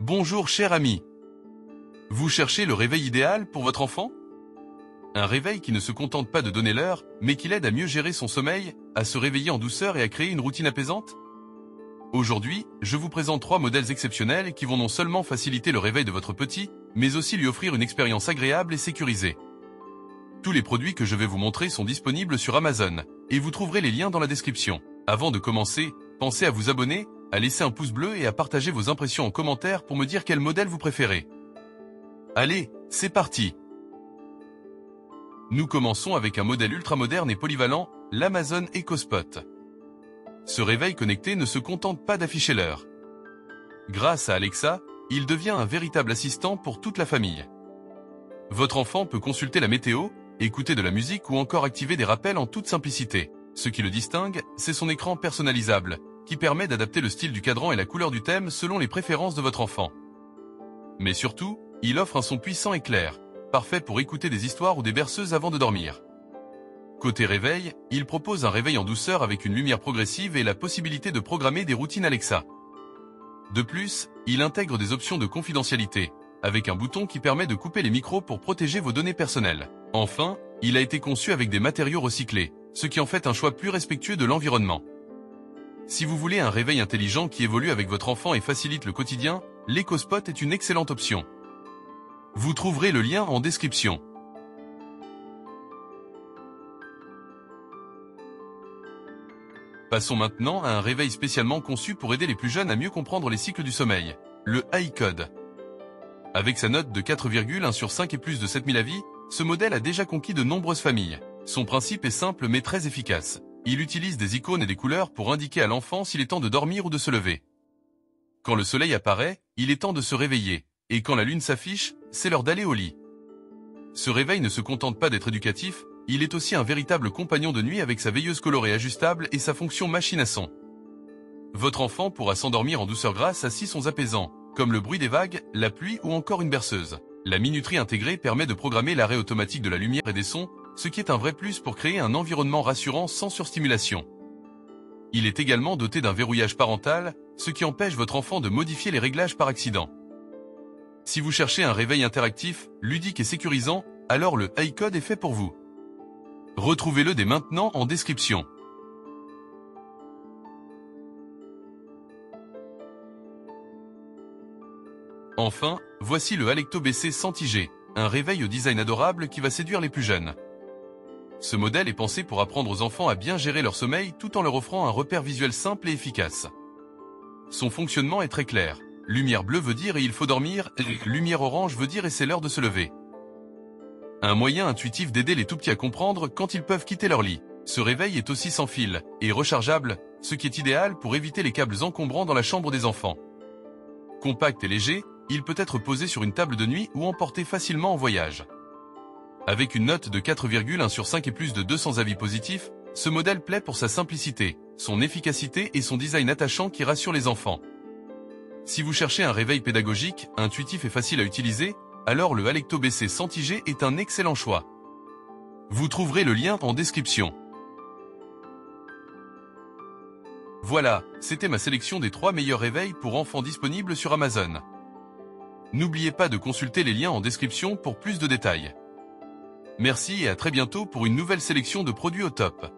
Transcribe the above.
Bonjour cher ami. Vous cherchez le réveil idéal pour votre enfant? Un réveil qui ne se contente pas de donner l'heure, mais qui l'aide à mieux gérer son sommeil, à se réveiller en douceur et à créer une routine apaisante? Aujourd'hui, je vous présente 3 modèles exceptionnels qui vont non seulement faciliter le réveil de votre petit, mais aussi lui offrir une expérience agréable et sécurisée. Tous les produits que je vais vous montrer sont disponibles sur Amazon, et vous trouverez les liens dans la description. Avant de commencer, pensez à vous abonner, à laisser un pouce bleu et à partager vos impressions en commentaire pour me dire quel modèle vous préférez. Allez, c'est parti! Nous commençons avec un modèle ultramoderne et polyvalent, l'Amazon EcoSpot. Ce réveil connecté ne se contente pas d'afficher l'heure. Grâce à Alexa, il devient un véritable assistant pour toute la famille. Votre enfant peut consulter la météo, écouter de la musique ou encore activer des rappels en toute simplicité. Ce qui le distingue, c'est son écran personnalisable, qui permet d'adapter le style du cadran et la couleur du thème selon les préférences de votre enfant. Mais surtout, il offre un son puissant et clair, parfait pour écouter des histoires ou des berceuses avant de dormir. Côté réveil, il propose un réveil en douceur avec une lumière progressive et la possibilité de programmer des routines Alexa. De plus, il intègre des options de confidentialité, avec un bouton qui permet de couper les micros pour protéger vos données personnelles. Enfin, il a été conçu avec des matériaux recyclés, ce qui en fait un choix plus respectueux de l'environnement. Si vous voulez un réveil intelligent qui évolue avec votre enfant et facilite le quotidien, l'EcoSpot est une excellente option. Vous trouverez le lien en description. Passons maintenant à un réveil spécialement conçu pour aider les plus jeunes à mieux comprendre les cycles du sommeil, le iCode. Avec sa note de 4,1 sur 5 et plus de 7000 avis, ce modèle a déjà conquis de nombreuses familles. Son principe est simple mais très efficace. Il utilise des icônes et des couleurs pour indiquer à l'enfant s'il est temps de dormir ou de se lever. Quand le soleil apparaît, il est temps de se réveiller, et quand la lune s'affiche, c'est l'heure d'aller au lit. Ce réveil ne se contente pas d'être éducatif, il est aussi un véritable compagnon de nuit avec sa veilleuse colorée ajustable et sa fonction machine à son. Votre enfant pourra s'endormir en douceur grâce à 6 sons apaisants, comme le bruit des vagues, la pluie ou encore une berceuse. La minuterie intégrée permet de programmer l'arrêt automatique de la lumière et des sons, ce qui est un vrai plus pour créer un environnement rassurant sans surstimulation. Il est également doté d'un verrouillage parental, ce qui empêche votre enfant de modifier les réglages par accident. Si vous cherchez un réveil interactif, ludique et sécurisant, alors le iCode est fait pour vous. Retrouvez-le dès maintenant en description. Enfin, voici le Alecto BC 100G, un réveil au design adorable qui va séduire les plus jeunes. Ce modèle est pensé pour apprendre aux enfants à bien gérer leur sommeil tout en leur offrant un repère visuel simple et efficace. Son fonctionnement est très clair. Lumière bleue veut dire et il faut dormir, lumière orange veut dire et c'est l'heure de se lever. Un moyen intuitif d'aider les tout-petits à comprendre quand ils peuvent quitter leur lit. Ce réveil est aussi sans fil et rechargeable, ce qui est idéal pour éviter les câbles encombrants dans la chambre des enfants. Compact et léger, il peut être posé sur une table de nuit ou emporté facilement en voyage. Avec une note de 4,1 sur 5 et plus de 200 avis positifs, ce modèle plaît pour sa simplicité, son efficacité et son design attachant qui rassure les enfants. Si vous cherchez un réveil pédagogique, intuitif et facile à utiliser, alors le Alecto BC 100G est un excellent choix. Vous trouverez le lien en description. Voilà, c'était ma sélection des 3 meilleurs réveils pour enfants disponibles sur Amazon. N'oubliez pas de consulter les liens en description pour plus de détails. Merci et à très bientôt pour une nouvelle sélection de produits au top.